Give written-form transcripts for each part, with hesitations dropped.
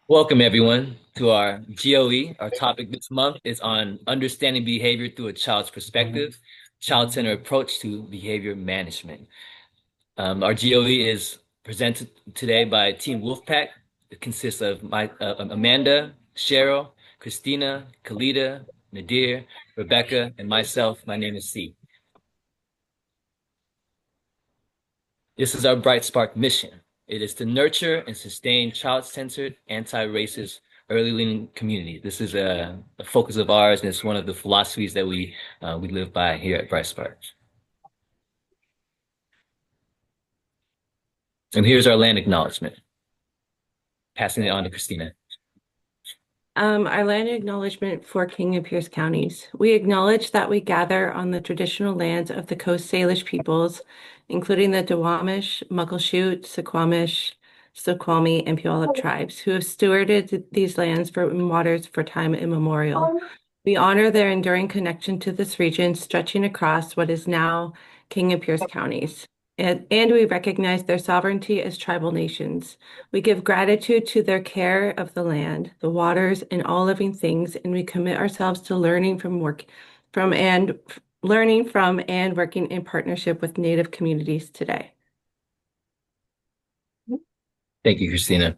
Welcome, everyone, to our GOE. Our topic this month is on understanding behavior through a child's perspective, child-centered approach to behavior management. Our GOE is presented today by Team Wolfpack. It consists of Amanda, Cheryl, Christina, Kalida, Nadir, Rebecca, and myself. My name is C. This is our Bright Spark mission. It is to nurture and sustain child-centered, anti-racist, early learning community. This is a focus of ours, and it's one of the philosophies that we live by here at Bright Spark. And here's our land acknowledgement. Passing it on to Christina. Our land acknowledgement for King and Pierce counties. We acknowledge that we gather on the traditional lands of the Coast Salish peoples, including the Duwamish, Muckleshoot, Suquamish, Snoqualmie, and Puyallup tribes, who have stewarded these lands for waters for time immemorial. We honor their enduring connection to this region, stretching across what is now King and Pierce counties. And we recognize their sovereignty as tribal nations. We give gratitude to their care of the land, the waters, and all living things, and we commit ourselves to from and learning from and working in partnership with Native communities today. Thank you, Christina.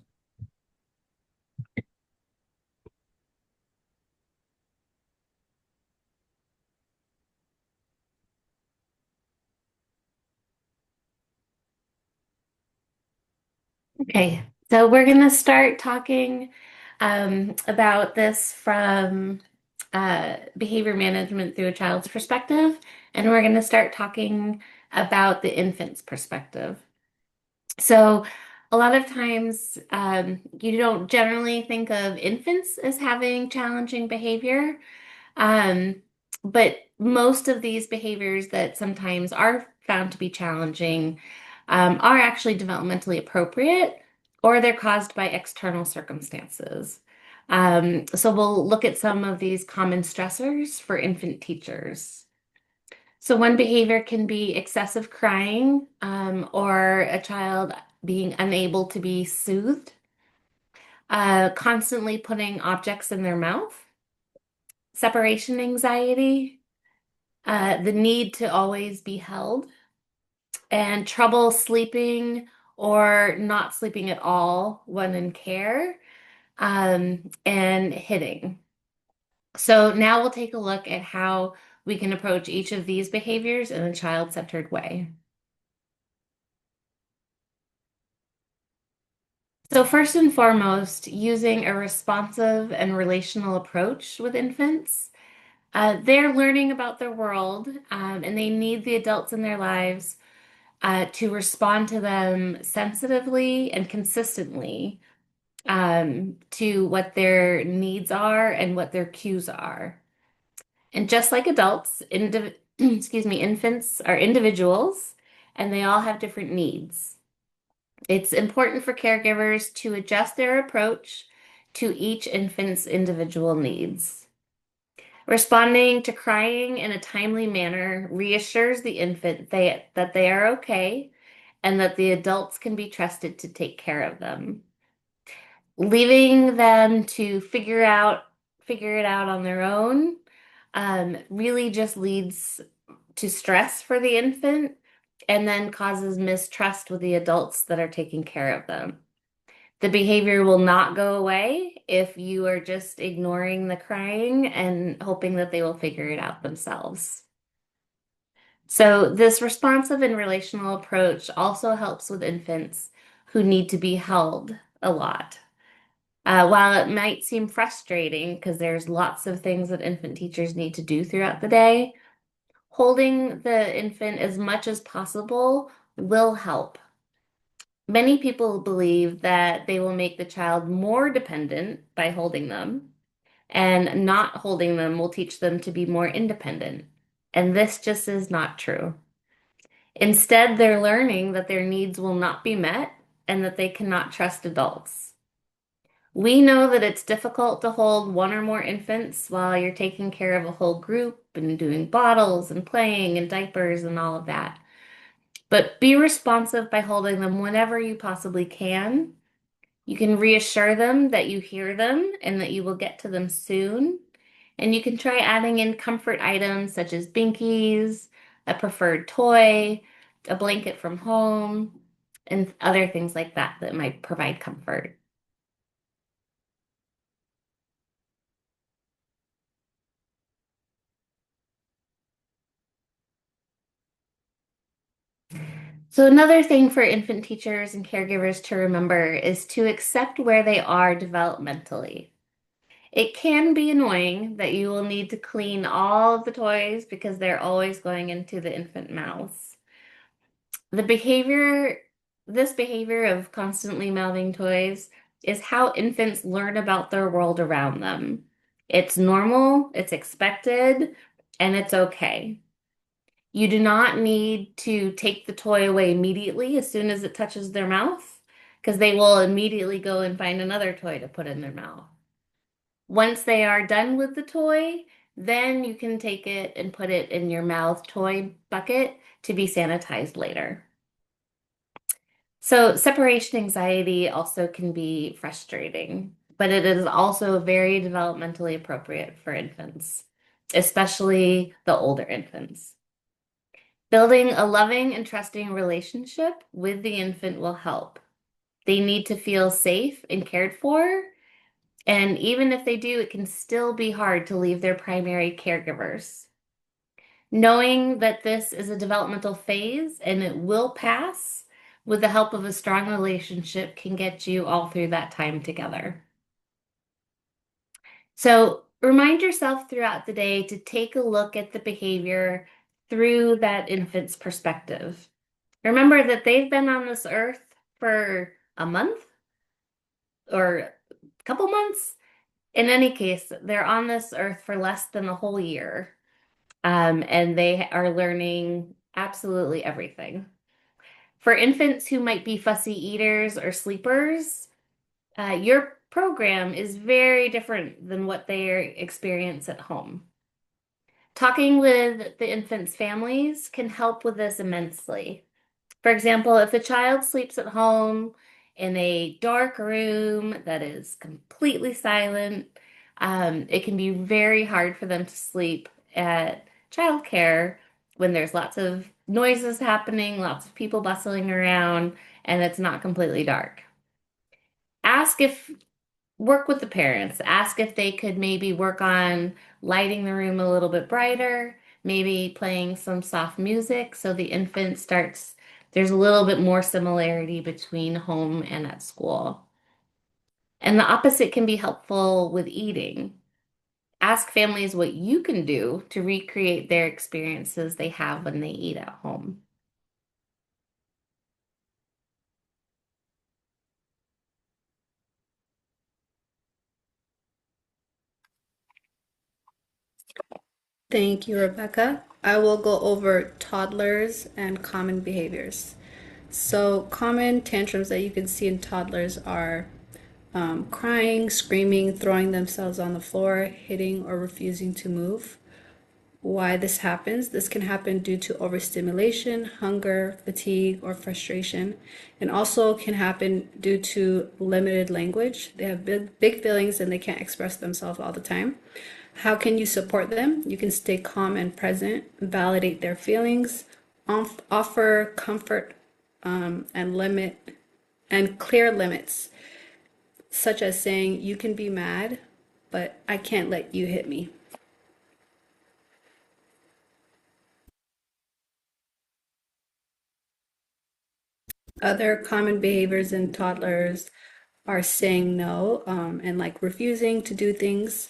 Okay, so we're going to start talking about this from behavior management through a child's perspective, and we're going to start talking about the infant's perspective. So, a lot of times, you don't generally think of infants as having challenging behavior, um, but most of these behaviors that sometimes are found to be challenging are actually developmentally appropriate or they're caused by external circumstances. So we'll look at some of these common stressors for infant teachers. So one behavior can be excessive crying or a child being unable to be soothed, constantly putting objects in their mouth, separation anxiety, the need to always be held, and trouble sleeping or not sleeping at all when in care, and hitting. So now we'll take a look at how we can approach each of these behaviors in a child-centered way. So first and foremost, using a responsive and relational approach with infants. They're learning about their world, and they need the adults in their lives to respond to them sensitively and consistently to what their needs are and what their cues are. And just like adults, infants are individuals and they all have different needs. It's important for caregivers to adjust their approach to each infant's individual needs. Responding to crying in a timely manner reassures the infant that they are okay and that the adults can be trusted to take care of them. Leaving them to figure it out on their own, really just leads to stress for the infant and then causes mistrust with the adults that are taking care of them. The behavior will not go away if you are just ignoring the crying and hoping that they will figure it out themselves. So this responsive and relational approach also helps with infants who need to be held a lot. While it might seem frustrating because there's lots of things that infant teachers need to do throughout the day, holding the infant as much as possible will help. Many people believe that they will make the child more dependent by holding them, and not holding them will teach them to be more independent. And this just is not true. Instead, they're learning that their needs will not be met and that they cannot trust adults. We know that it's difficult to hold one or more infants while you're taking care of a whole group and doing bottles and playing and diapers and all of that. But be responsive by holding them whenever you possibly can You can reassure them that you hear them and that you will get to them soon. And you can try adding in comfort items such as binkies, a preferred toy, a blanket from home, and other things like that that might provide comfort. So, another thing for infant teachers and caregivers to remember is to accept where they are developmentally. It can be annoying that you will need to clean all of the toys because they're always going into the infant mouths. The behavior, this behavior of constantly mouthing toys is how infants learn about their world around them. It's normal, it's expected, and it's okay. You do not need to take the toy away immediately as soon as it touches their mouth, because they will immediately go and find another toy to put in their mouth. Once they are done with the toy, then you can take it and put it in your mouth toy bucket to be sanitized later. So, separation anxiety also can be frustrating, but it is also very developmentally appropriate for infants, especially the older infants. Building a loving and trusting relationship with the infant will help. They need to feel safe and cared for, and even if they do, it can still be hard to leave their primary caregivers. Knowing that this is a developmental phase and it will pass with the help of a strong relationship can get you all through that time together. So remind yourself throughout the day to take a look at the behavior through that infant's perspective. Remember that they've been on this earth for a month or a couple months. In any case, they're on this earth for less than a whole year. And they are learning absolutely everything. For infants who might be fussy eaters or sleepers, your program is very different than what they experience at home. Talking with the infants' families can help with this immensely. For example, if the child sleeps at home in a dark room that is completely silent, it can be very hard for them to sleep at childcare when there's lots of noises happening, lots of people bustling around, and it's not completely dark. Ask if Work with the parents. Ask if they could maybe work on lighting the room a little bit brighter, maybe playing some soft music so the infant starts, there's a little bit more similarity between home and at school. And the opposite can be helpful with eating. Ask families what you can do to recreate their experiences they have when they eat at home. Thank you, Rebecca. I will go over toddlers and common behaviors. So, common tantrums that you can see in toddlers are crying, screaming, throwing themselves on the floor, hitting, or refusing to move. Why this happens? This can happen due to overstimulation, hunger, fatigue, or frustration, and also can happen due to limited language. They have big feelings and they can't express themselves all the time. How can you support them? You can stay calm and present, validate their feelings, offer comfort, and limit and clear limits, such as saying, "You can be mad, but I can't let you hit me." Other common behaviors in toddlers are saying no, and like refusing to do things.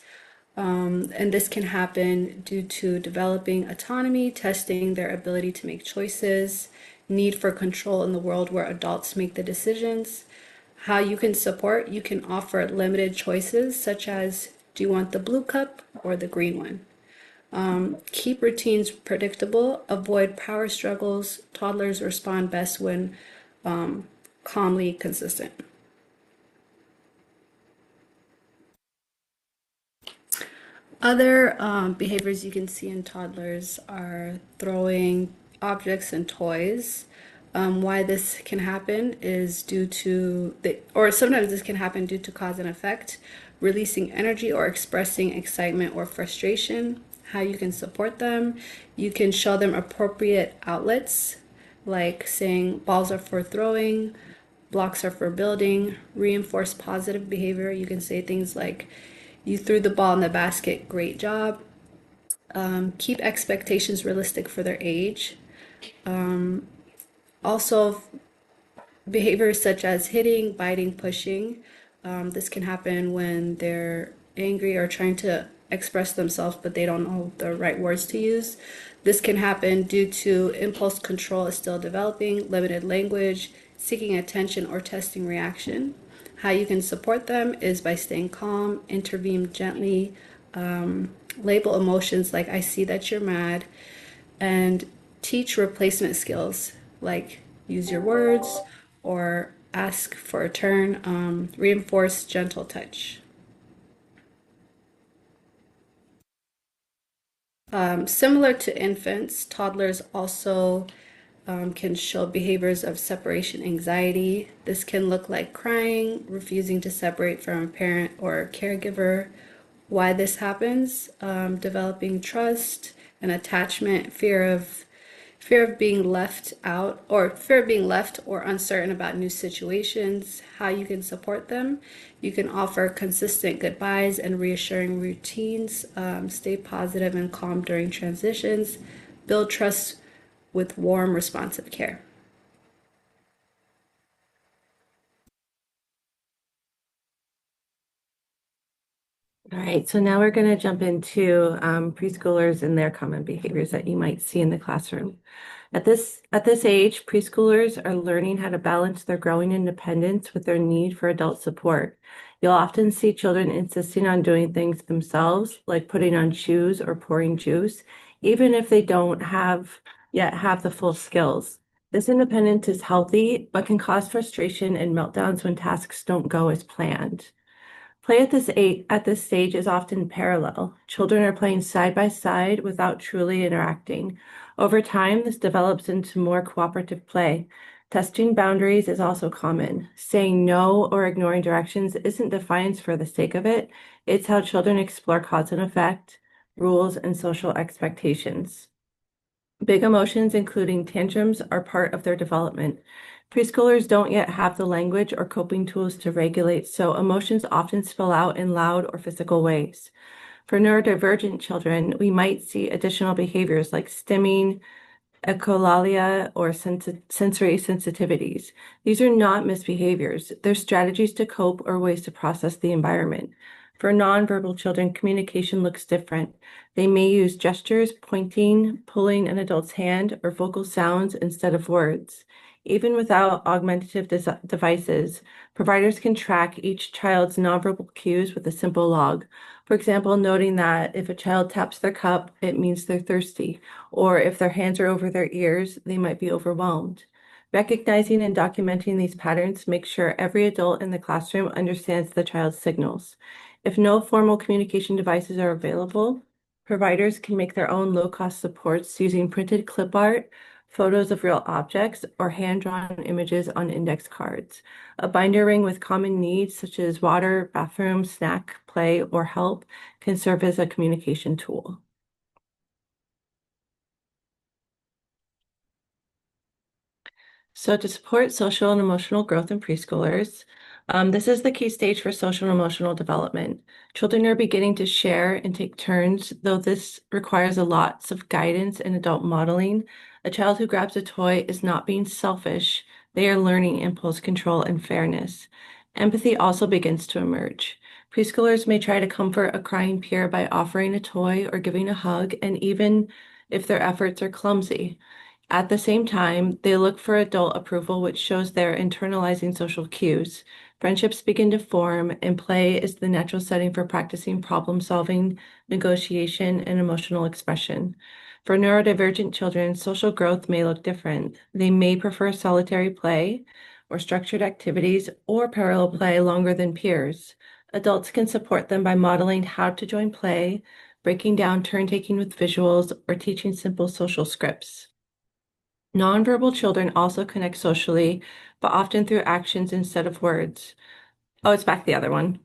And this can happen due to developing autonomy, testing their ability to make choices, need for control in the world where adults make the decisions. How you can support, you can offer limited choices, such as, do you want the blue cup or the green one? Keep routines predictable, avoid power struggles. Toddlers respond best when calmly consistent. Other behaviors you can see in toddlers are throwing objects and toys, Why this can happen is due to or sometimes this can happen due to cause and effect, releasing energy or expressing excitement or frustration. How you can support them: you can show them appropriate outlets, like saying balls are for throwing, blocks are for building. Reinforce positive behavior. You can say things like, "You threw the ball in the basket, great job." Keep expectations realistic for their age. Also, behaviors such as hitting, biting, pushing. This can happen when they're angry or trying to express themselves, but they don't know the right words to use. This can happen due to impulse control is still developing, limited language, seeking attention, or testing reaction. How you can support them is by staying calm, intervene gently, label emotions like "I see that you're mad," and teach replacement skills like use your words or ask for a turn, reinforce gentle touch. Similar to infants, toddlers also can show behaviors of separation anxiety. This can look like crying, refusing to separate from a parent or caregiver. Why this happens: developing trust and attachment, fear of being left out, or fear of being left or uncertain about new situations. How you can support them: you can offer consistent goodbyes and reassuring routines, stay positive and calm during transitions, build trust with warm, responsive care. All right, so now we're going to jump into preschoolers and their common behaviors that you might see in the classroom. At this age, preschoolers are learning how to balance their growing independence with their need for adult support. You'll often see children insisting on doing things themselves, like putting on shoes or pouring juice, even if they don't yet have the full skills. This independence is healthy, but can cause frustration and meltdowns when tasks don't go as planned. Play at this stage is often parallel. Children are playing side by side without truly interacting. Over time, this develops into more cooperative play. Testing boundaries is also common. Saying no or ignoring directions isn't defiance for the sake of it. It's how children explore cause and effect, rules, and social expectations. Big emotions, including tantrums, are part of their development. Preschoolers don't yet have the language or coping tools to regulate, so emotions often spill out in loud or physical ways. For neurodivergent children, we might see additional behaviors like stimming, echolalia, or sensory sensitivities. These are not misbehaviors. They're strategies to cope or ways to process the environment. For nonverbal children, communication looks different. They may use gestures, pointing, pulling an adult's hand, or vocal sounds instead of words. Even without augmentative devices, providers can track each child's nonverbal cues with a simple log. For example, noting that if a child taps their cup, it means they're thirsty, or if their hands are over their ears, they might be overwhelmed. Recognizing and documenting these patterns makes sure every adult in the classroom understands the child's signals. If no formal communication devices are available, providers can make their own low-cost supports using printed clip art, photos of real objects, or hand-drawn images on index cards. A binder ring with common needs such as water, bathroom, snack, play, or help can serve as a communication tool. So to support social and emotional growth in preschoolers, this is the key stage for social and emotional development. Children are beginning to share and take turns, though this requires a lots of guidance and adult modeling. A child who grabs a toy is not being selfish. They are learning impulse control and fairness. Empathy also begins to emerge. Preschoolers may try to comfort a crying peer by offering a toy or giving a hug, and even if their efforts are clumsy. At the same time, they look for adult approval, which shows they're internalizing social cues. Friendships begin to form, and play is the natural setting for practicing problem solving, negotiation, and emotional expression. For neurodivergent children, social growth may look different. They may prefer solitary play or structured activities or parallel play longer than peers. Adults can support them by modeling how to join play, breaking down turn taking with visuals, or teaching simple social scripts. Nonverbal children also connect socially, but often through actions instead of words. Oh, it's back the other one.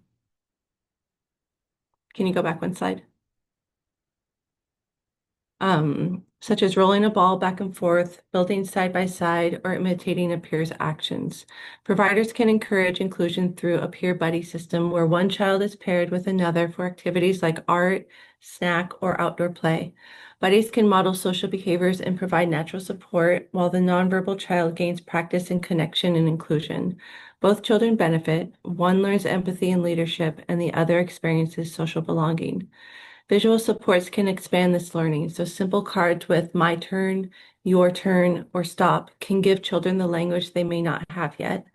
Can you go back one slide? Such as rolling a ball back and forth, building side by side, or imitating a peer's actions. Providers can encourage inclusion through a peer buddy system where one child is paired with another for activities like art, snack, or outdoor play. Buddies can model social behaviors and provide natural support while the nonverbal child gains practice in connection and inclusion. Both children benefit. One learns empathy and leadership, and the other experiences social belonging. Visual supports can expand this learning, so simple cards with my turn, your turn, or stop can give children the language they may not have yet.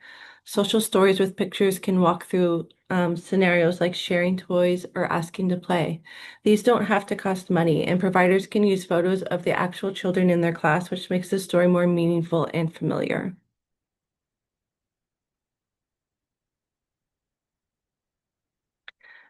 Social stories with pictures can walk through scenarios like sharing toys or asking to play. These don't have to cost money, and providers can use photos of the actual children in their class, which makes the story more meaningful and familiar.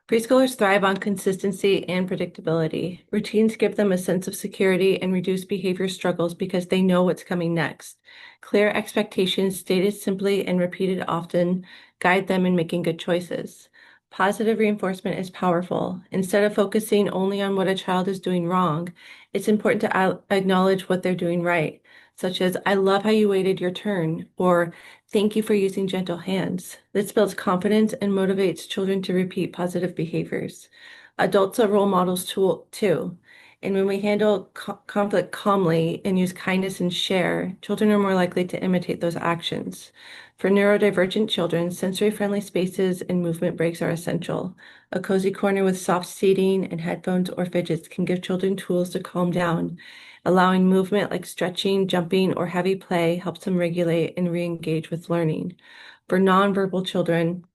Preschoolers thrive on consistency and predictability. Routines give them a sense of security and reduce behavior struggles because they know what's coming next. Clear expectations, stated simply and repeated often, guide them in making good choices. Positive reinforcement is powerful. Instead of focusing only on what a child is doing wrong, it's important to acknowledge what they're doing right, such as, I love how you waited your turn, or thank you for using gentle hands. This builds confidence and motivates children to repeat positive behaviors. Adults are role models too. And when we handle conflict calmly and use kindness and share, children are more likely to imitate those actions. For neurodivergent children, sensory-friendly spaces and movement breaks are essential. A cozy corner with soft seating and headphones or fidgets can give children tools to calm down. Allowing movement like stretching, jumping, or heavy play helps them regulate and re-engage with learning. For nonverbal children,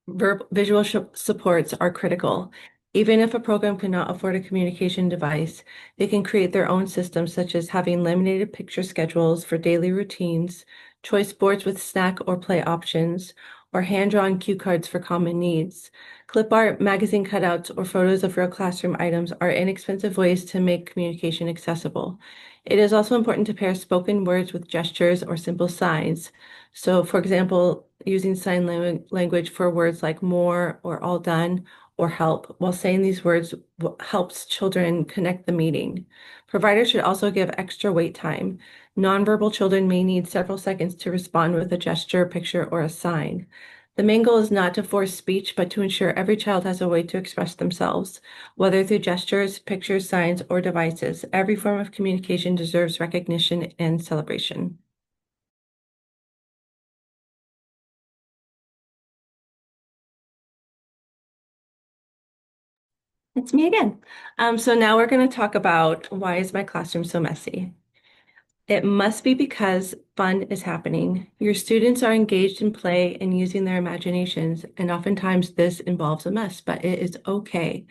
visual supports are critical. Even if a program cannot afford a communication device, they can create their own systems, such as having laminated picture schedules for daily routines, choice boards with snack or play options, or hand-drawn cue cards for common needs. Clip art, magazine cutouts, or photos of real classroom items are inexpensive ways to make communication accessible. It is also important to pair spoken words with gestures or simple signs. So, for example, using sign language for words like more or all done or help while saying these words helps children connect the meaning. Providers should also give extra wait time. Nonverbal children may need several seconds to respond with a gesture, picture, or a sign. The main goal is not to force speech, but to ensure every child has a way to express themselves, whether through gestures, pictures, signs, or devices. Every form of communication deserves recognition and celebration. It's me again. So now we're going to talk about why is my classroom so messy? It must be because fun is happening. Your students are engaged in play and using their imaginations, and oftentimes this involves a mess, but it is okay.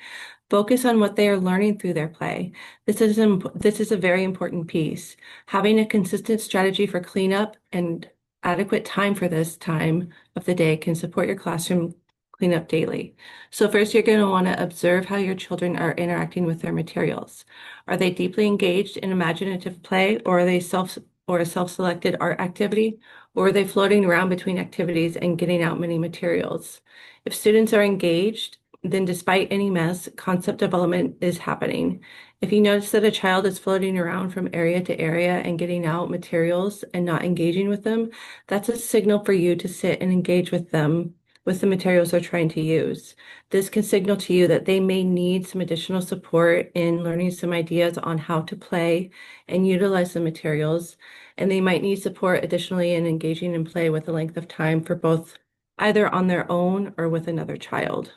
Focus on what they are learning through their play. This is a very important piece. Having a consistent strategy for cleanup and adequate time for this time of the day can support your classroom cleanup daily. So first, you're going to want to observe how your children are interacting with their materials. Are they deeply engaged in imaginative play, or are they a self-selected art activity, or are they floating around between activities and getting out many materials? If students are engaged, then despite any mess, concept development is happening. If you notice that a child is floating around from area to area and getting out materials and not engaging with them, that's a signal for you to sit and engage with them with the materials they're trying to use. This can signal to you that they may need some additional support in learning some ideas on how to play and utilize the materials, and they might need support additionally in engaging in play with a length of time for both either on their own or with another child.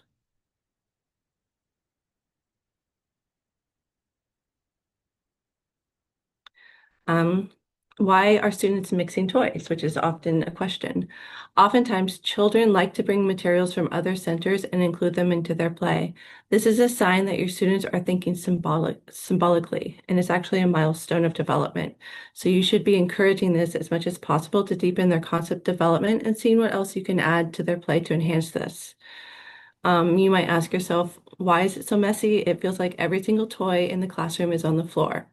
Um, why are students mixing toys, which is often a question. Oftentimes, children like to bring materials from other centers and include them into their play. This is a sign that your students are thinking symbolically, and it's actually a milestone of development. So you should be encouraging this as much as possible to deepen their concept development and seeing what else you can add to their play to enhance this. You might ask yourself, why is it so messy? It feels like every single toy in the classroom is on the floor.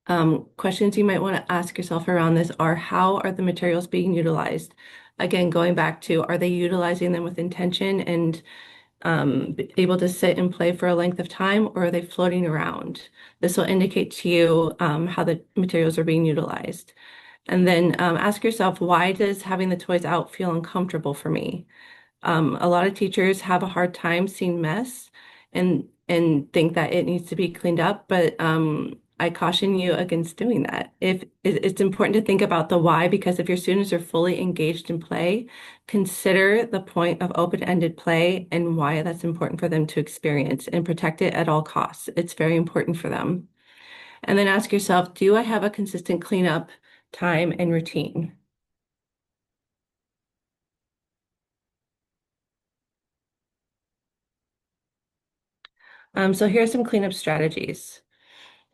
Questions you might want to ask yourself around this are how are the materials being utilized? Again, going back to are they utilizing them with intention and able to sit and play for a length of time, or are they floating around? This will indicate to you how the materials are being utilized. And then ask yourself, why does having the toys out feel uncomfortable for me? A lot of teachers have a hard time seeing mess and think that it needs to be cleaned up, but I caution you against doing that. If it's important to think about the why, because if your students are fully engaged in play, consider the point of open-ended play and why that's important for them to experience and protect it at all costs. It's very important for them. And then ask yourself, do I have a consistent cleanup time and routine? So here's some cleanup strategies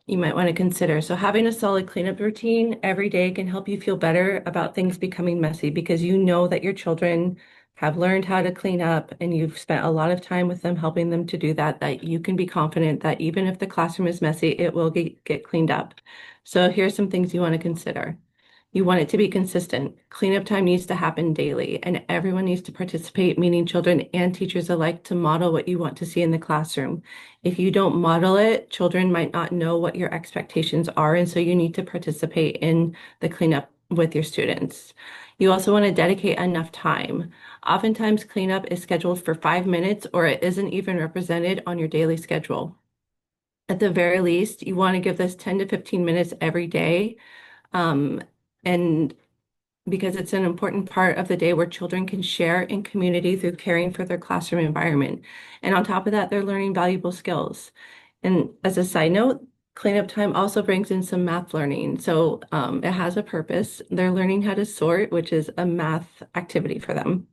you might want to consider. So having a solid cleanup routine every day can help you feel better about things becoming messy because you know that your children have learned how to clean up and you've spent a lot of time with them helping them to do that, that you can be confident that even if the classroom is messy, it will get cleaned up. So here's some things you want to consider. You want it to be consistent. Cleanup time needs to happen daily, and everyone needs to participate, meaning children and teachers alike, to model what you want to see in the classroom. If you don't model it, children might not know what your expectations are, and so you need to participate in the cleanup with your students. You also want to dedicate enough time. Oftentimes, cleanup is scheduled for 5 minutes, or it isn't even represented on your daily schedule. At the very least, you want to give this 10 to 15 minutes every day. Um, and because it's an important part of the day where children can share in community through caring for their classroom environment. And on top of that, they're learning valuable skills. And as a side note, cleanup time also brings in some math learning. So it has a purpose. They're learning how to sort, which is a math activity for them.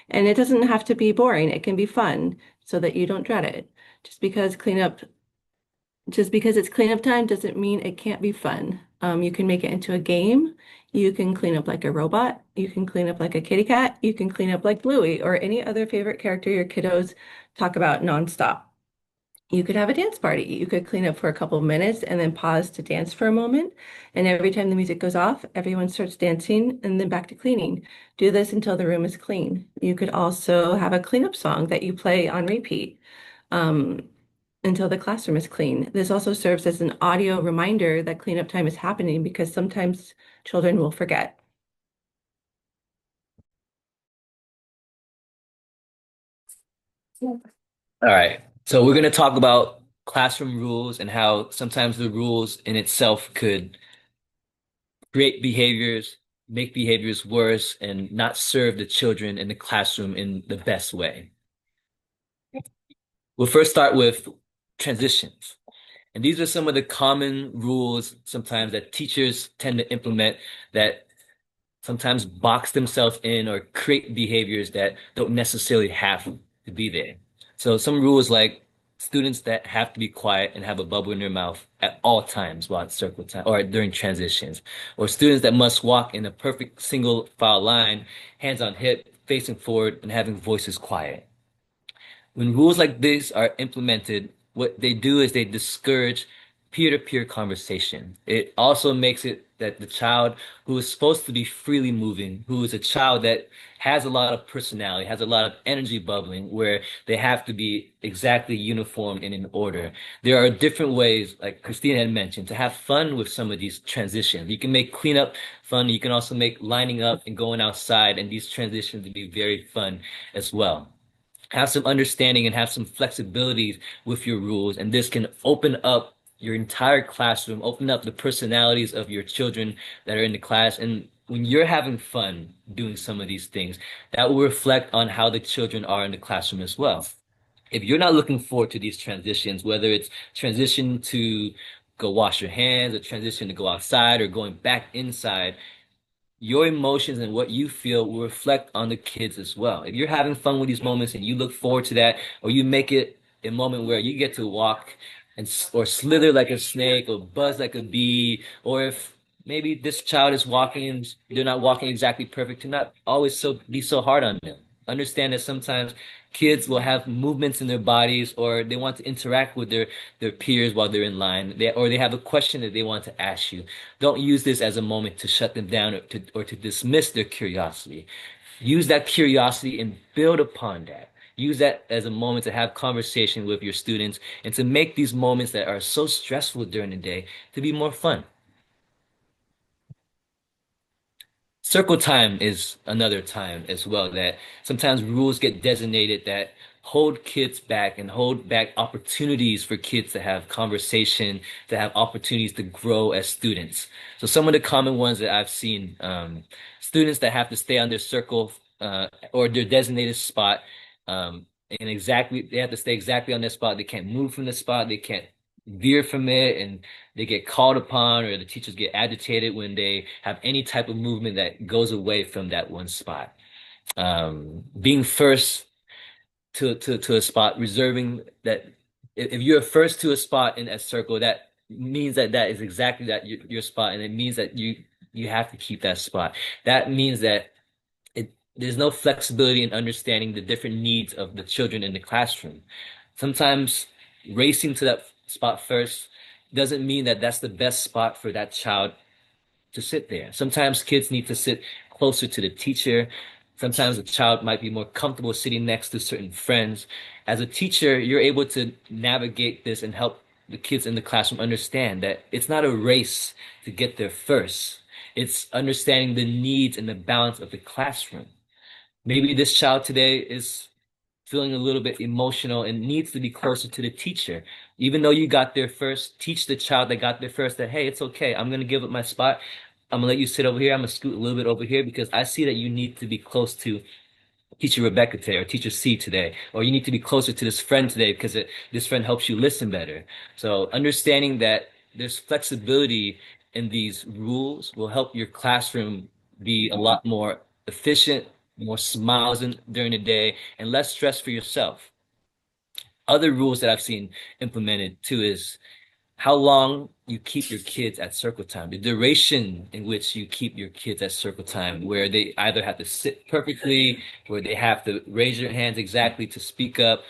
And it doesn't have to be boring. It can be fun so that you don't dread it. Just because cleanup just because it's cleanup time doesn't mean it can't be fun. You can make it into a game. You can clean up like a robot. You can clean up like a kitty cat. You can clean up like Bluey or any other favorite character your kiddos talk about nonstop. You could have a dance party. You could clean up for a couple of minutes and then pause to dance for a moment. And every time the music goes off, everyone starts dancing and then back to cleaning. Do this until the room is clean. You could also have a cleanup song that you play on repeat. Um, until the classroom is clean. This also serves as an audio reminder that cleanup time is happening because sometimes children will forget. All right. So we're going to talk about classroom rules and how sometimes the rules in itself could create behaviors, make behaviors worse, and not serve the children in the classroom in the best way. We'll first start with transitions. And these are some of the common rules sometimes that teachers tend to implement that sometimes box themselves in or create behaviors that don't necessarily have to be there. So some rules like students that have to be quiet and have a bubble in their mouth at all times while it's circle time or during transitions, or students that must walk in a perfect single file line, hands on hip, facing forward and having voices quiet. When rules like this are implemented, what they do is they discourage peer-to-peer conversation. It also makes it that the child who is supposed to be freely moving, who is a child that has a lot of personality, has a lot of energy bubbling, where they have to be exactly uniform and in order. There are different ways, like Christine had mentioned, to have fun with some of these transitions. You can make cleanup fun. You can also make lining up and going outside and these transitions to be very fun as well. Have some understanding and have some flexibility with your rules. And this can open up your entire classroom, open up the personalities of your children that are in the class. And when you're having fun doing some of these things, that will reflect on how the children are in the classroom as well. If you're not looking forward to these transitions, whether it's transition to go wash your hands, or transition to go outside, or going back inside, your emotions and what you feel will reflect on the kids as well. If you're having fun with these moments and you look forward to that, or you make it a moment where you get to walk and or slither like a snake or buzz like a bee, or if maybe this child is walking and they're not walking exactly perfect, to not always be so hard on them. Understand that sometimes kids will have movements in their bodies or they want to interact with their peers while they're in line. They have a question that they want to ask you. Don't use this as a moment to shut them down or to dismiss their curiosity. Use that curiosity and build upon that. Use that as a moment to have conversation with your students and to make these moments that are so stressful during the day to be more fun. Circle time is another time as well that sometimes rules get designated that hold kids back and hold back opportunities for kids to have conversation, to have opportunities to grow as students. So some of the common ones that I've seen, students that have to stay on their circle, or their designated spot, and they have to stay exactly on their spot. They can't move from the spot. They can't veer from it, and they get called upon or the teachers get agitated when they have any type of movement that goes away from that one spot. Being first to a spot, reserving that if you're first to a spot in a circle, that means that that is exactly your spot, and it means that you have to keep that spot. That means that there's no flexibility in understanding the different needs of the children in the classroom. Sometimes racing to that spot first doesn't mean that that's the best spot for that child to sit there. Sometimes kids need to sit closer to the teacher. Sometimes a child might be more comfortable sitting next to certain friends. As a teacher, you're able to navigate this and help the kids in the classroom understand that it's not a race to get there first. It's understanding the needs and the balance of the classroom. Maybe this child today is feeling a little bit emotional and needs to be closer to the teacher. Even though you got there first, teach the child that got there first that, hey, it's okay. I'm going to give up my spot. I'm going to let you sit over here. I'm going to scoot a little bit over here because I see that you need to be close to teacher Rebecca today or teacher C today, or you need to be closer to this friend today because this friend helps you listen better. So understanding that there's flexibility in these rules will help your classroom be a lot more efficient, more smiles during the day, and less stress for yourself. Other rules that I've seen implemented too is how long you keep your kids at circle time, the duration in which you keep your kids at circle time, where they either have to sit perfectly, where they have to raise their hands exactly to speak up.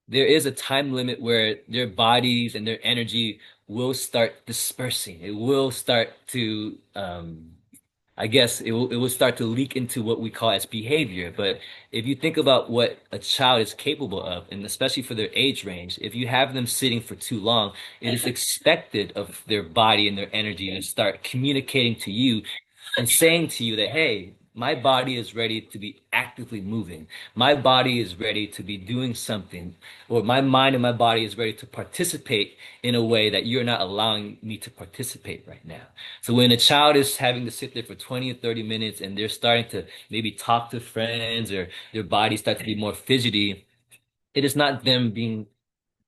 There is a time limit where their bodies and their energy will start dispersing. It will start to I guess it will start to leak into what we call as behavior. But if you think about what a child is capable of, and especially for their age range, if you have them sitting for too long, it is expected of their body and their energy to start communicating to you and saying to you that, hey, my body is ready to be actively moving. My body is ready to be doing something, or my mind and my body is ready to participate in a way that you're not allowing me to participate right now. So when a child is having to sit there for 20 or 30 minutes and they're starting to maybe talk to friends or their body starts to be more fidgety, it is not them being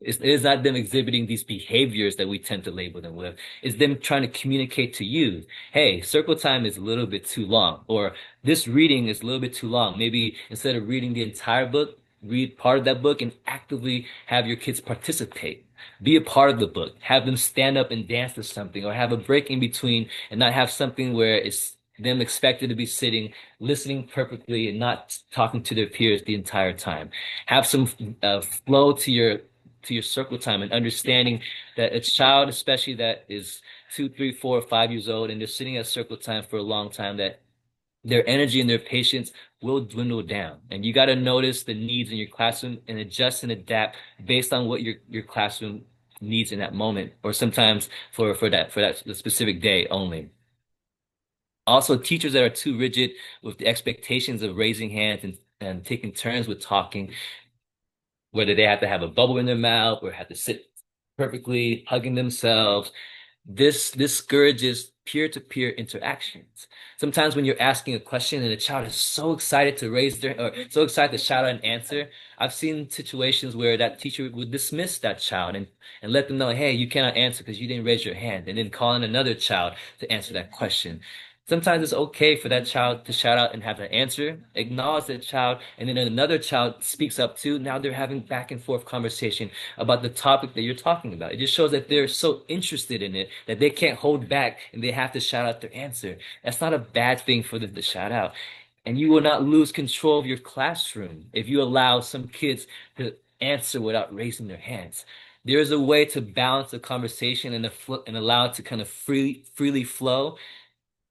it is not them exhibiting these behaviors that we tend to label them with. It's them trying to communicate to you, hey, circle time is a little bit too long, or this reading is a little bit too long. Maybe instead of reading the entire book, read part of that book and actively have your kids participate. Be a part of the book. Have them stand up and dance to something, or have a break in between and not have something where it's them expected to be sitting, listening perfectly and not talking to their peers the entire time. Have some flow to your circle time and understanding that a child, especially that is 2, 3, 4, 5 years old, and they're sitting at circle time for a long time, that their energy and their patience will dwindle down. And you got to notice the needs in your classroom and adjust and adapt based on what your classroom needs in that moment, or sometimes for that the specific day only. Also, teachers that are too rigid with the expectations of raising hands and taking turns with talking, whether they have to have a bubble in their mouth or have to sit perfectly, hugging themselves. This discourages peer-to-peer interactions. Sometimes when you're asking a question and the child is so excited to raise their or so excited to shout out an answer, I've seen situations where that teacher would dismiss that child and let them know, hey, you cannot answer because you didn't raise your hand, and then call in another child to answer that question. Sometimes it's okay for that child to shout out and have an answer, acknowledge that child, and then another child speaks up too. Now they're having back and forth conversation about the topic that you're talking about. It just shows that they're so interested in it that they can't hold back and they have to shout out their answer. That's not a bad thing for them to shout out. And you will not lose control of your classroom if you allow some kids to answer without raising their hands. There is a way to balance the conversation and allow it to kind of freely flow.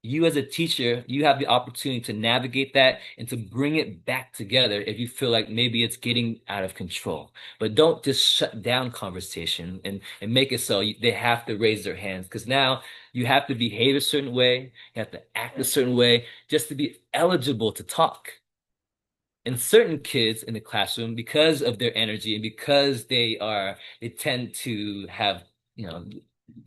You as a teacher, you have the opportunity to navigate that and to bring it back together if you feel like maybe it's getting out of control. But don't just shut down conversation and make it so they have to raise their hands, because now you have to behave a certain way, you have to act a certain way just to be eligible to talk. And certain kids in the classroom, because of their energy and because they tend to have, you know,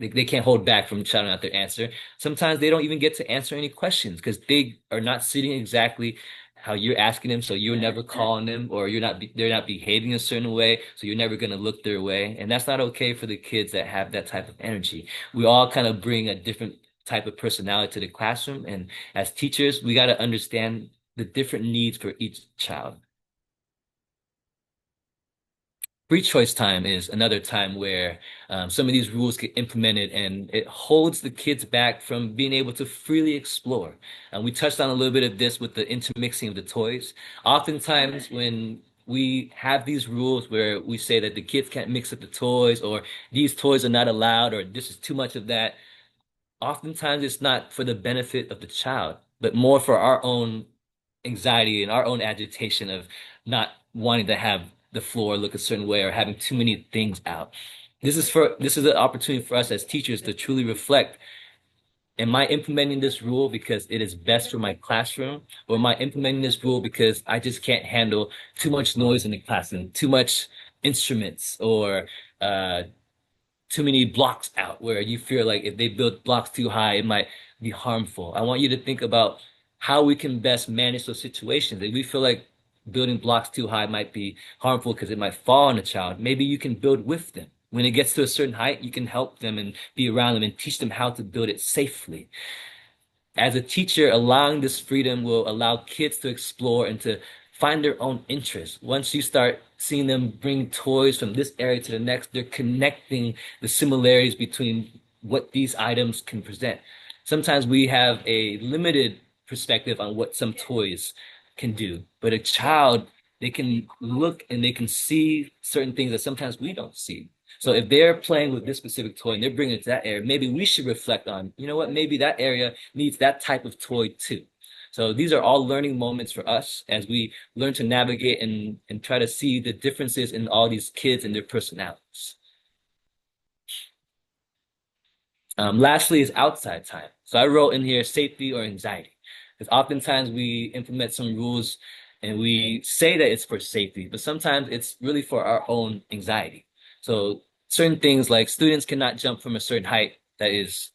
they can't hold back from shouting out their answer. Sometimes they don't even get to answer any questions because they are not sitting exactly how you're asking them. So you're never calling them, or they're not behaving a certain way. So you're never going to look their way. And that's not okay for the kids that have that type of energy. We all kind of bring a different type of personality to the classroom. And as teachers, we got to understand the different needs for each child. Free choice time is another time where some of these rules get implemented and it holds the kids back from being able to freely explore. And we touched on a little bit of this with the intermixing of the toys. Oftentimes, when we have these rules where we say that the kids can't mix up the toys, or these toys are not allowed, or this is too much of that, oftentimes it's not for the benefit of the child, but more for our own anxiety and our own agitation of not wanting to have the floor look a certain way or having too many things out. This is an opportunity for us as teachers to truly reflect. Am I implementing this rule because it is best for my classroom? Or am I implementing this rule because I just can't handle too much noise in the classroom, too much instruments, or uh, too many blocks out where you feel like if they build blocks too high, it might be harmful. I want you to think about how we can best manage those situations. If we feel like building blocks too high might be harmful because it might fall on a child, maybe you can build with them. When it gets to a certain height, you can help them and be around them and teach them how to build it safely. As a teacher, allowing this freedom will allow kids to explore and to find their own interests. Once you start seeing them bring toys from this area to the next, they're connecting the similarities between what these items can present. Sometimes we have a limited perspective on what some toys can do, but a child, they can look and they can see certain things that sometimes we don't see. So if they're playing with this specific toy and they're bringing it to that area, maybe we should reflect on, you know what, maybe that area needs that type of toy too. So these are all learning moments for us as we learn to navigate and try to see the differences in all these kids and their personalities. Lastly is outside time. So I wrote in here safety or anxiety, because oftentimes we implement some rules and we say that it's for safety, but sometimes it's really for our own anxiety. So certain things like students cannot jump from a certain height that is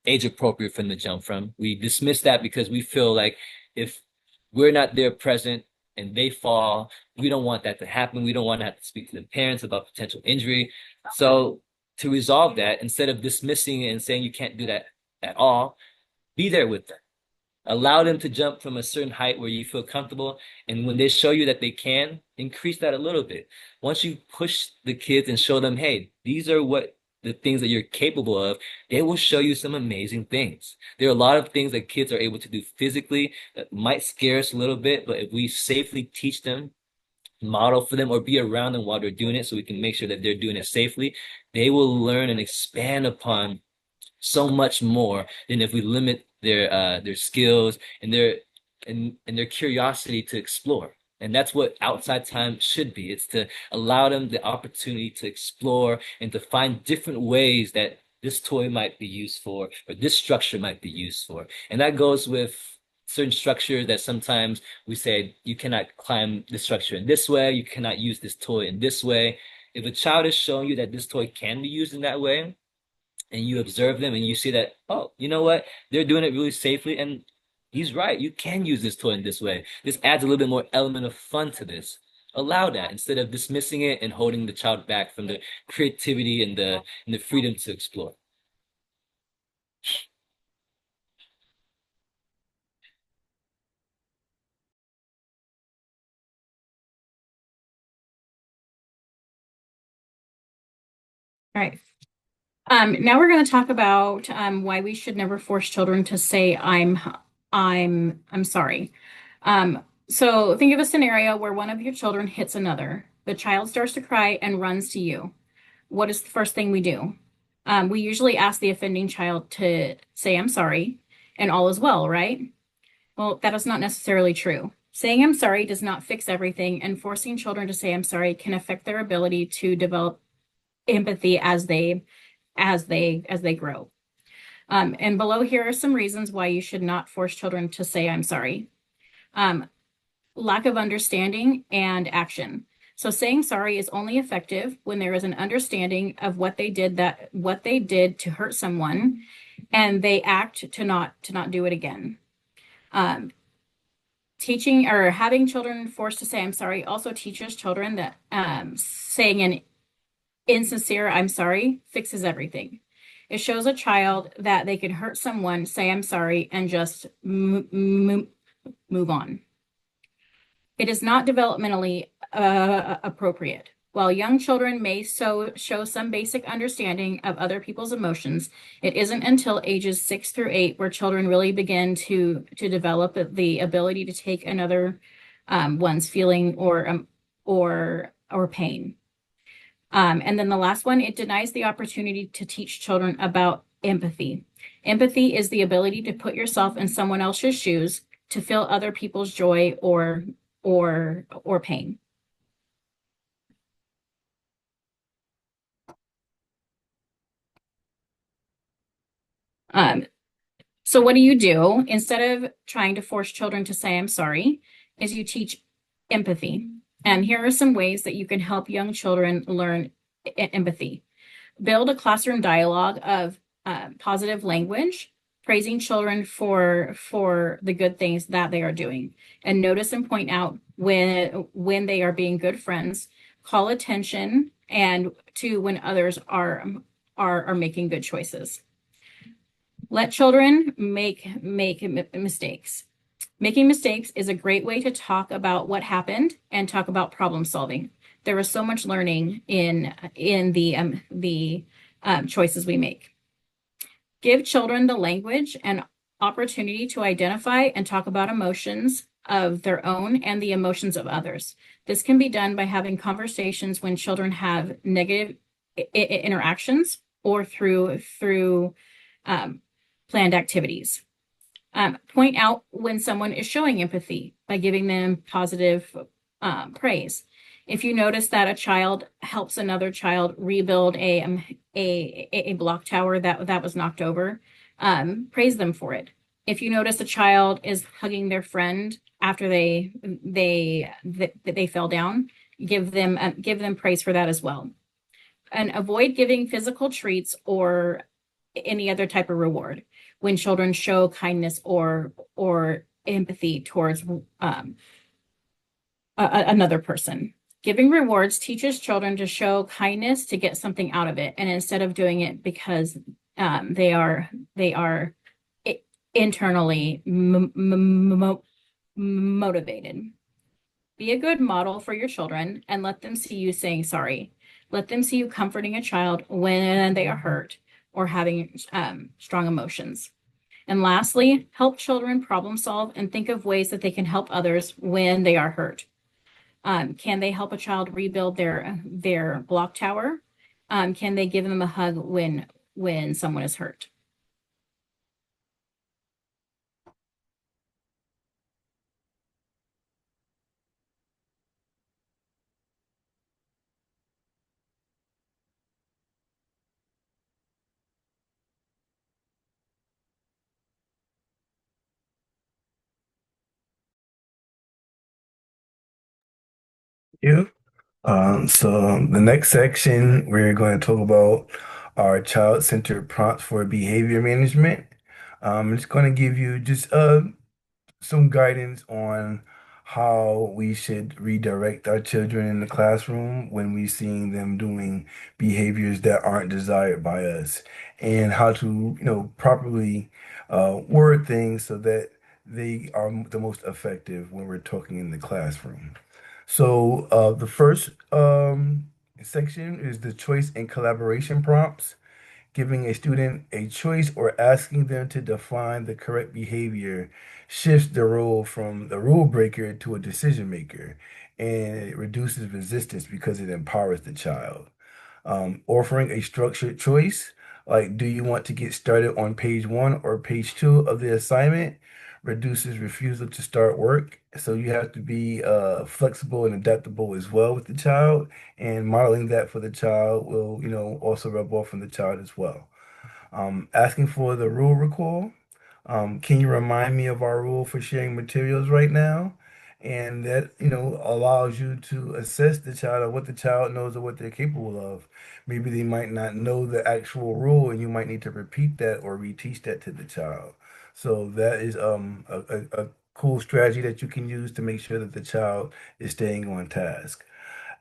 age appropriate for them to jump from. We dismiss that because we feel like if we're not there present and they fall, we don't want that to happen. We don't want to have to speak to the parents about potential injury. So to resolve that, instead of dismissing it and saying you can't do that at all, be there with them. Allow them to jump from a certain height where you feel comfortable. And when they show you that they can, increase that a little bit. Once you push the kids and show them, hey, these are what the things that you're capable of, they will show you some amazing things. There are a lot of things that kids are able to do physically that might scare us a little bit, but if we safely teach them, model for them, or be around them while they're doing it so we can make sure that they're doing it safely, they will learn and expand upon so much more than if we limit their skills and their curiosity to explore. And that's what outside time should be. It's to allow them the opportunity to explore and to find different ways that this toy might be used for, or this structure might be used for. And that goes with certain structure that sometimes we say you cannot climb the structure in this way, you cannot use this toy in this way. If a child is showing you that this toy can be used in that way, and you observe them and you see that, oh, you know what? They're doing it really safely. And he's right. You can use this toy in this way. This adds a little bit more element of fun to this. Allow that instead of dismissing it and holding the child back from the creativity and the freedom to explore. All right. Now we're going to talk about why we should never force children to say I'm sorry. So think of a scenario where one of your children hits another. The child starts to cry and runs to you. What is the first thing we do? We usually ask the offending child to say, I'm sorry, and all is well, right? Well, that is not necessarily true. Saying I'm sorry does not fix everything, and forcing children to say I'm sorry can affect their ability to develop empathy as they grow. And below here are some reasons why you should not force children to say I'm sorry. Um, Lack of understanding and action. So saying sorry is only effective when there is an understanding of what they did to hurt someone and they act to not do it again. Um, Teaching or having children forced to say I'm sorry also teaches children that saying an insincere I'm sorry fixes everything. It shows a child that they can hurt someone, say I'm sorry, and just move on. It is not developmentally appropriate. While young children may show some basic understanding of other people's emotions, it isn't until ages 6 through 8 where children really begin to develop the ability to take another one's feeling or pain. And then the last one, it denies the opportunity to teach children about empathy. Empathy is the ability to put yourself in someone else's shoes to feel other people's joy or pain. Um, so what do you do instead of trying to force children to say I'm sorry, is you teach empathy. And here are some ways that you can help young children learn empathy. Build a classroom dialogue of positive language, praising children for the good things that they are doing, and notice and point out when they are being good friends. Call attention and to when others are making good choices. Let children make mistakes. Making mistakes is a great way to talk about what happened and talk about problem solving. There is so much learning in the choices we make. Give children the language and opportunity to identify and talk about emotions of their own and the emotions of others. This can be done by having conversations when children have negative interactions or through planned activities. Point out when someone is showing empathy by giving them positive praise. If you notice that a child helps another child rebuild a block tower that was knocked over, praise them for it. If you notice a child is hugging their friend after they fell down, give them praise for that as well. And avoid giving physical treats or any other type of reward when children show kindness or empathy towards another person. Giving rewards teaches children to show kindness to get something out of it, and instead of doing it because they are internally motivated. Be a good model for your children and let them see you saying sorry. Let them see you comforting a child when they are hurt or having strong emotions. And lastly, help children problem solve and think of ways that they can help others when they are hurt. Can they help a child rebuild their block tower? Can they give them a hug when someone is hurt? You. So the next section we're going to talk about are child-centered prompts for behavior management. I'm just going to give you just some guidance on how we should redirect our children in the classroom when we seeing them doing behaviors that aren't desired by us, and how to, properly word things so that they are the most effective when we're talking in the classroom. So the first section is the choice and collaboration prompts. Giving a student a choice or asking them to define the correct behavior shifts the role from the rule breaker to a decision maker, and it reduces resistance because it empowers the child. Offering a structured choice, like do you want to get started on page one or page two of the assignment, reduces refusal to start work. So you have to be flexible and adaptable as well with the child, and modeling that for the child will, also rub off on the child as well. Asking for the rule recall. Can you remind me of our rule for sharing materials right now? And that, allows you to assess the child or what the child knows or what they're capable of. Maybe they might not know the actual rule, and you might need to repeat that or reteach that to the child. So that is a cool strategy that you can use to make sure that the child is staying on task.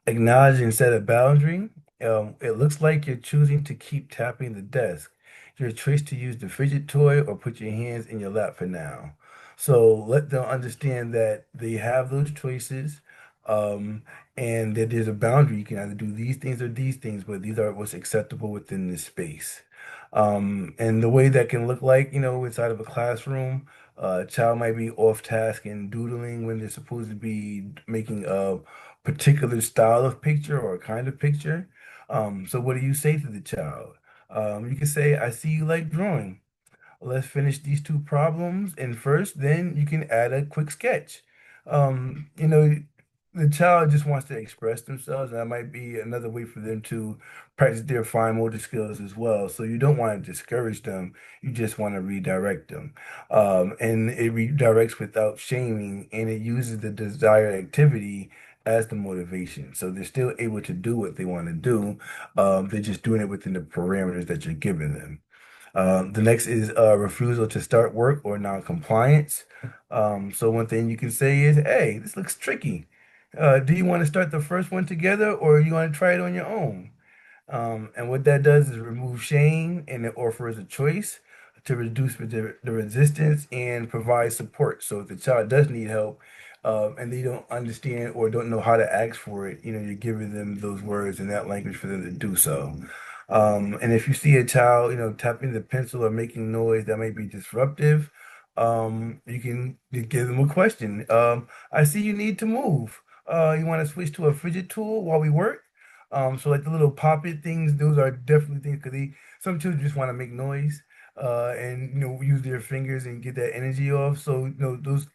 Acknowledge and set a boundary. It looks like you're choosing to keep tapping the desk. Your choice to use the fidget toy or put your hands in your lap for now. So let them understand that they have those choices, um, and that there's a boundary. You can either do these things or these things, but these are what's acceptable within this space. And the way that can look like, inside of a classroom, a child might be off task and doodling when they're supposed to be making a particular style of picture or kind of picture. So what do you say to the child? You can say, I see you like drawing. Let's finish these two problems, and first, then you can add a quick sketch. Um, you know, the child just wants to express themselves, and that might be another way for them to practice their fine motor skills as well. So you don't want to discourage them, you just want to redirect them. And it redirects without shaming, and it uses the desired activity as the motivation. So they're still able to do what they want to do. They're just doing it within the parameters that you're giving them. The next is refusal to start work or non-compliance. So one thing you can say is, hey, this looks tricky. Do you want to start the first one together, or you want to try it on your own? And what that does is remove shame, and it offers a choice to reduce the resistance and provide support. So if the child does need help, and they don't understand or don't know how to ask for it, you're giving them those words in that language for them to do so. And if you see a child, tapping the pencil or making noise that might be disruptive, you can give them a question. I see you need to move. You want to switch to a fidget tool while we work? So like the little pop-it things, those are definitely things because some children just want to make noise, and use their fingers and get that energy off. So those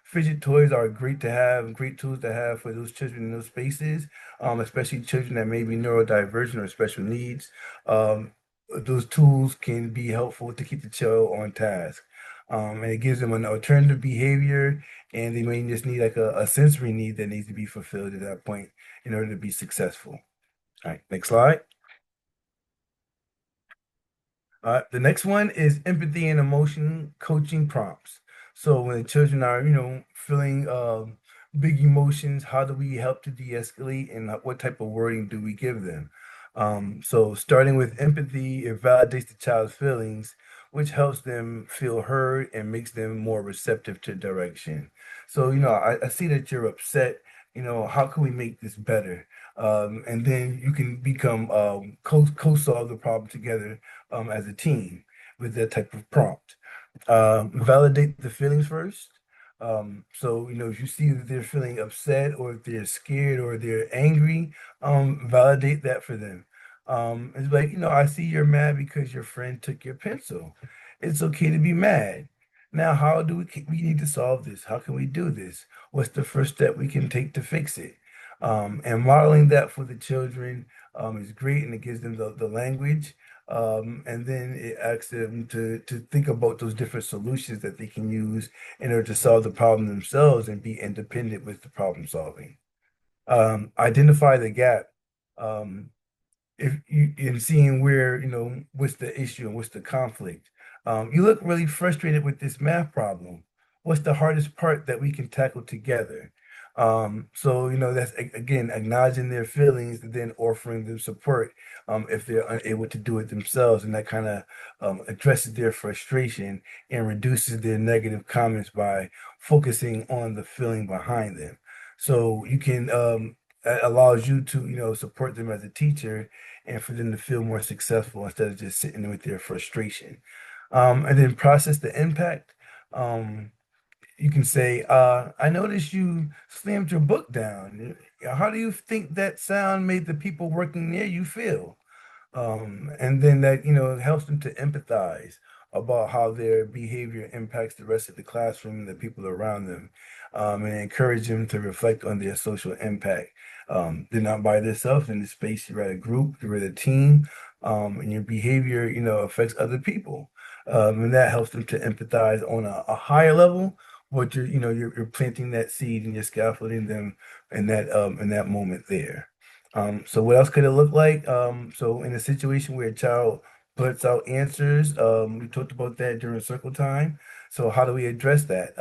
fidget toys are great to have, great tools to have for those children in those spaces, especially children that may be neurodivergent or special needs. Um, those tools can be helpful to keep the child on task. And it gives them an alternative behavior, and they may just need like a sensory need that needs to be fulfilled at that point in order to be successful. All right, next slide. The next one is empathy and emotion coaching prompts. So when children are, feeling big emotions, how do we help to de-escalate, and what type of wording do we give them? So starting with empathy, it validates the child's feelings, which helps them feel heard and makes them more receptive to direction. So, I see that you're upset. How can we make this better? And then you can become co-solve the problem together as a team with that type of prompt. Validate the feelings first. So, if you see that they're feeling upset or if they're scared or they're angry, validate that for them. It's like, I see you're mad because your friend took your pencil. It's okay to be mad. Now, how do we need to solve this? How can we do this? What's the first step we can take to fix it? And modeling that for the children is great, and it gives them the language. And then it asks them to think about those different solutions that they can use in order to solve the problem themselves and be independent with the problem solving. Identify the gap. Um, if you in seeing where what's the issue and what's the conflict. You look really frustrated with this math problem. What's the hardest part that we can tackle together? So that's again acknowledging their feelings and then offering them support if they're unable to do it themselves, and that kind of addresses their frustration and reduces their negative comments by focusing on the feeling behind them. So you can that allows you to, support them as a teacher and for them to feel more successful instead of just sitting with their frustration. And then process the impact. Um, you can say, I noticed you slammed your book down. How do you think that sound made the people working near you feel? And then that, helps them to empathize about how their behavior impacts the rest of the classroom and the people around them, and encourage them to reflect on their social impact. They're not by themselves in the space. You're at a group, you're at a team, and your behavior, affects other people. And that helps them to empathize on a higher level, but you're planting that seed and you're scaffolding them in that moment there. So what else could it look like? So in a situation where a child puts out answers, we talked about that during circle time. So how do we address that?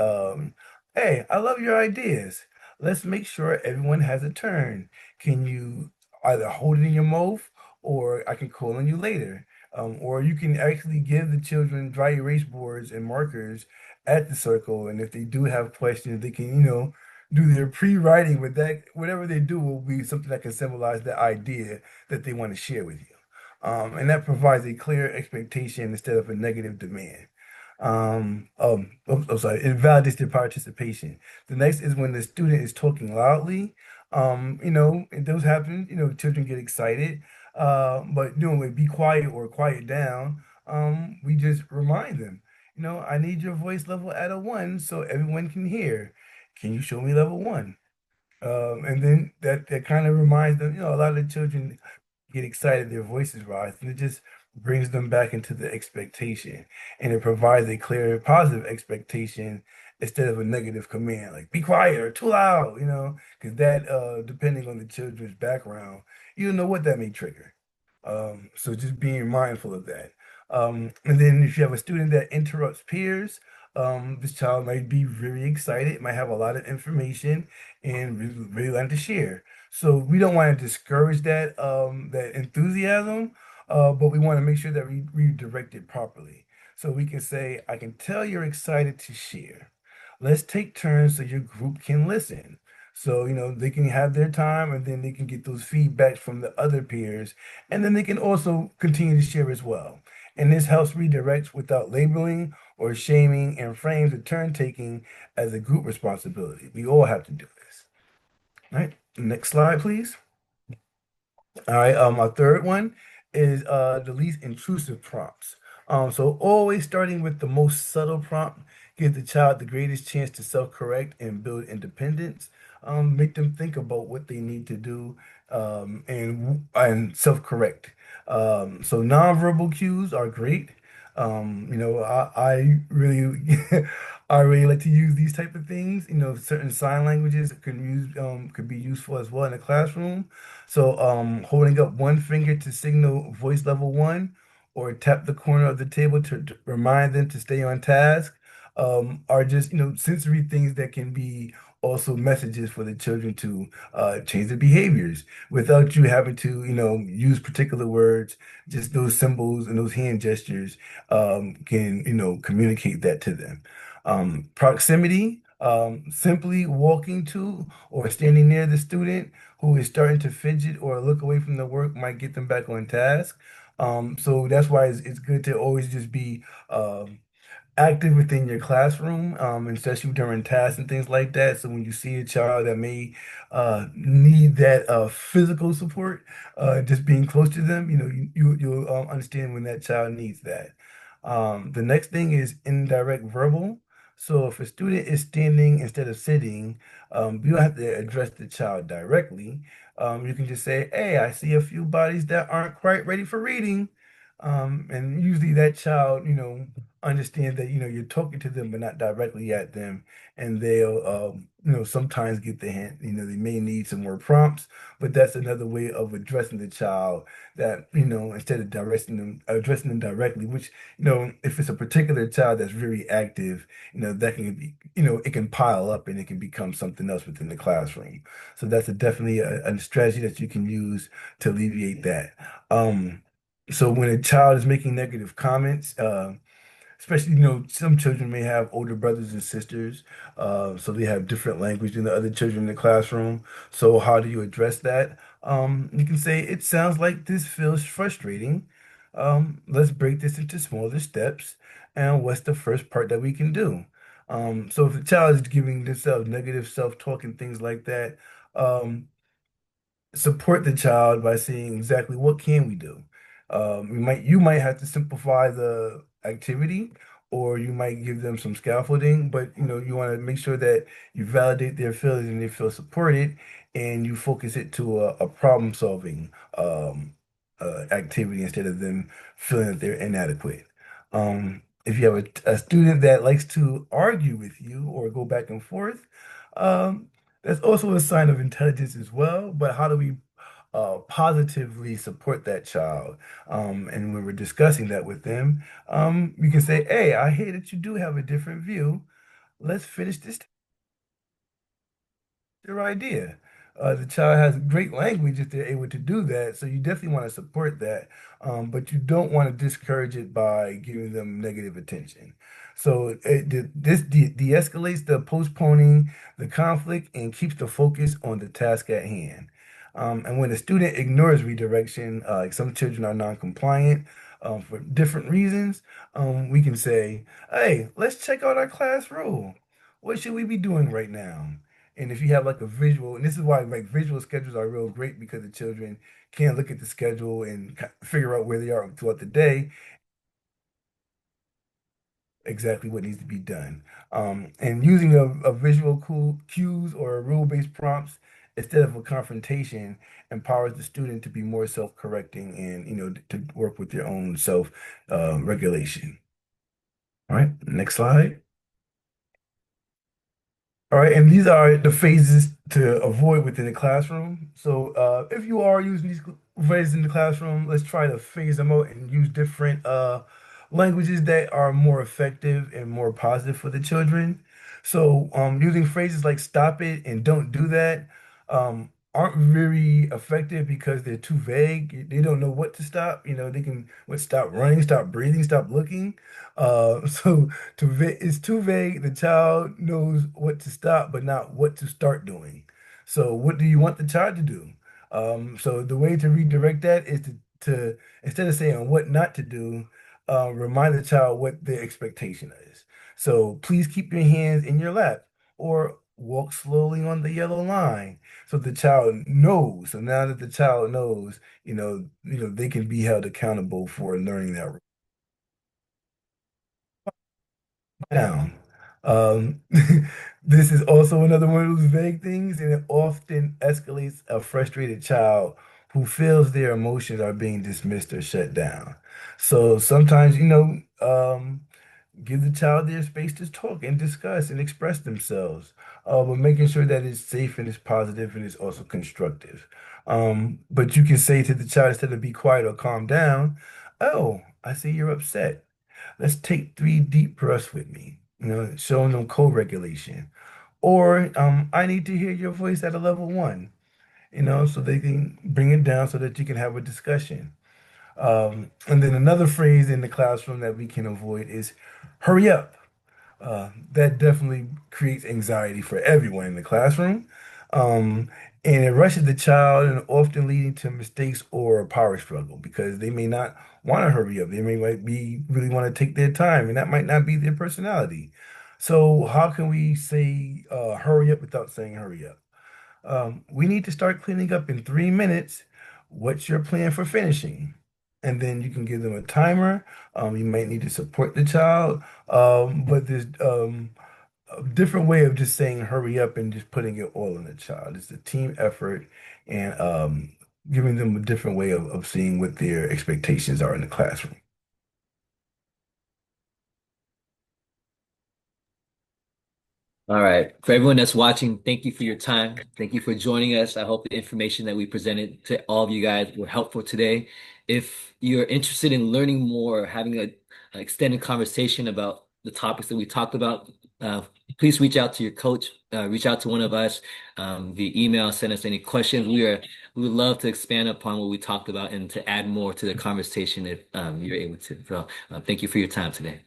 Hey, I love your ideas. Let's make sure everyone has a turn. Can you either hold it in your mouth or I can call on you later? Or you can actually give the children dry erase boards and markers at the circle. And if they do have questions, they can, do their pre-writing with that. Whatever they do will be something that can symbolize the idea that they want to share with you. And that provides a clear expectation instead of a negative demand. I'm sorry, it validates their participation. The next is when the student is talking loudly. It does happen, children get excited. But like be quiet or quiet down, we just remind them, I need your voice level at a 1 so everyone can hear. Can you show me level 1? And then that kind of reminds them, a lot of the children get excited, their voices rise, and it just brings them back into the expectation. And it provides a clear, positive expectation instead of a negative command, like be quiet or too loud, because that, depending on the children's background, you don't know what that may trigger. So just being mindful of that. And then if you have a student that interrupts peers, this child might be very excited, might have a lot of information and really like to share. So we don't want to discourage that enthusiasm, but we want to make sure that we redirect it properly. So we can say, I can tell you're excited to share. Let's take turns so your group can listen. So, they can have their time and then they can get those feedbacks from the other peers, and then they can also continue to share as well. And this helps redirect without labeling or shaming and frames the turn taking as a group responsibility. We all have to do this. All right, next slide, please. All right, our third one is the least intrusive prompts. So always starting with the most subtle prompt, give the child the greatest chance to self-correct and build independence. Make them think about what they need to do, and self-correct. So nonverbal cues are great. I really I really like to use these type of things. Certain sign languages could be useful as well in the classroom. So, holding up one finger to signal voice level 1, or tap the corner of the table to remind them to stay on task, are just, sensory things that can be also messages for the children to change their behaviors without you having to, use particular words. Just those symbols and those hand gestures can, communicate that to them. Proximity, simply walking to or standing near the student who is starting to fidget or look away from the work might get them back on task. So that's why it's good to always just be active within your classroom, especially during tasks and things like that. So when you see a child that may need that physical support, just being close to them, you'll understand when that child needs that. The next thing is indirect verbal. So if a student is standing instead of sitting, you don't have to address the child directly. You can just say, "Hey, I see a few bodies that aren't quite ready for reading." And usually that child, understand that you're talking to them but not directly at them, and they'll sometimes get the hint. They may need some more prompts, but that's another way of addressing the child, that instead of addressing them directly, which if it's a particular child that's very active, that can be, it can pile up and it can become something else within the classroom. So that's definitely a strategy that you can use to alleviate that. So when a child is making negative comments, especially, some children may have older brothers and sisters, so they have different language than the other children in the classroom. So how do you address that? You can say, it sounds like this feels frustrating. Let's break this into smaller steps. And what's the first part that we can do? So if the child is giving themselves negative self-talk and things like that, um, support the child by saying exactly what can we do. You might have to simplify the activity, or you might give them some scaffolding, but you want to make sure that you validate their feelings and they feel supported, and you focus it to a problem solving activity instead of them feeling that they're inadequate. If you have a student that likes to argue with you or go back and forth, um, that's also a sign of intelligence as well. But how do we positively support that child? And when we're discussing that with them, we can say, "Hey, I hear that you do have a different view. Let's finish this their idea." The child has great language if they're able to do that, so you definitely want to support that, but you don't want to discourage it by giving them negative attention. So this de-escalates the postponing the conflict and keeps the focus on the task at hand. And when a student ignores redirection, like some children are non-compliant for different reasons, we can say, "Hey, let's check out our class rule. What should we be doing right now?" And if you have like a visual, and this is why like visual schedules are real great because the children can look at the schedule and figure out where they are throughout the day, exactly what needs to be done. And using a visual cues or rule-based prompts instead of a confrontation empowers the student to be more self-correcting and to work with their own self regulation. All right, next slide. All right, and these are the phases to avoid within the classroom. So if you are using these phases in the classroom, let's try to phase them out and use different languages that are more effective and more positive for the children. So using phrases like "stop it" and "don't do that" aren't very effective because they're too vague. They don't know what to stop. They can stop running, stop breathing, stop looking. So it's too vague. The child knows what to stop, but not what to start doing. So what do you want the child to do? So the way to redirect that is to instead of saying what not to do, remind the child what the expectation is. So please keep your hands in your lap or walk slowly on the yellow line. So the child knows. So now that the child knows, they can be held accountable for learning that down. Um, this is also another one of those vague things, and it often escalates a frustrated child who feels their emotions are being dismissed or shut down. So sometimes, give the child their space to talk and discuss and express themselves, but making sure that it's safe and it's positive and it's also constructive. But you can say to the child instead of be quiet or calm down, "Oh, I see you're upset. Let's take 3 deep breaths with me," showing them co-regulation. Or I need to hear your voice at a level 1, so they can bring it down so that you can have a discussion. And then another phrase in the classroom that we can avoid is "hurry up." That definitely creates anxiety for everyone in the classroom. Um, and it rushes the child and often leading to mistakes or a power struggle because they may not want to hurry up. They may might be really want to take their time, and that might not be their personality. So how can we say hurry up without saying hurry up? We need to start cleaning up in 3 minutes. What's your plan for finishing? And then you can give them a timer. You might need to support the child, but there's a different way of just saying hurry up and just putting it all on the child. It's a team effort and giving them a different way of seeing what their expectations are in the classroom. All right. For everyone that's watching, thank you for your time. Thank you for joining us. I hope the information that we presented to all of you guys were helpful today. If you're interested in learning more, having an extended conversation about the topics that we talked about, uh, please reach out to your coach, reach out to one of us via email, send us any questions. We would love to expand upon what we talked about and to add more to the conversation if you're able to. So, thank you for your time today.